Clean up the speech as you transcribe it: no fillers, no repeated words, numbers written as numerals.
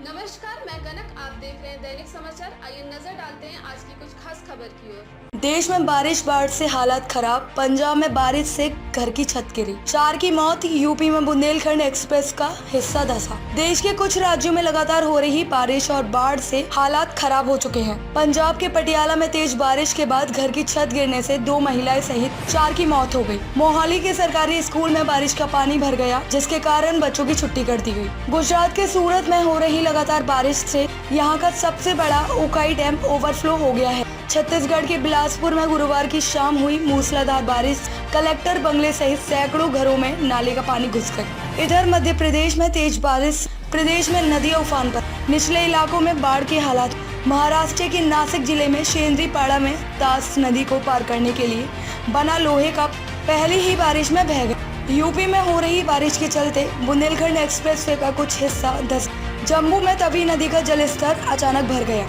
नमस्कार, मैं कनक। आप देख रहे हैं दैनिक समाचार। आइए नजर डालते हैं आज की कुछ खास खबर की ओर। देश में बाढ़ से हालात खराब। पंजाब में बारिश से घर की छत गिरी, 4 की मौत। यूपी में बुंदेलखंड एक्सप्रेस का हिस्सा धंसा। देश के कुछ राज्यों में लगातार हो रही बारिश और बाढ़ से हालात खराब हो चुके हैं। पंजाब के पटियाला में तेज बारिश के बाद घर की छत गिरने से 2 महिलाएं सहित 4 की मौत हो गई। मोहाली के सरकारी स्कूल में बारिश का पानी भर गया, जिसके कारण बच्चों की छुट्टी कर दी गई। गुजरात के सूरत में हो रही लगातार बारिश से यहाँ का सबसे बड़ा उकाई डैम ओवरफ्लो हो गया है। छत्तीसगढ़ के बिलासपुर में गुरुवार की शाम हुई मूसलाधार बारिश कलेक्टर बंगले सहित सैकड़ों घरों में नाले का पानी घुस गया। इधर मध्य प्रदेश में तेज बारिश, प्रदेश में नदियां उफान पर, निचले इलाकों में बाढ़ के हालात। महाराष्ट्र के नासिक जिले में शेंद्रीपाड़ा में तास नदी को पार करने के लिए बना लोहे का पहली ही बारिश में बह गया। यूपी में हो रही बारिश के चलते बुंदेलखंड एक्सप्रेसवे का कुछ हिस्सा धंस। जम्मू में तवी नदी का जलस्तर अचानक भर गया।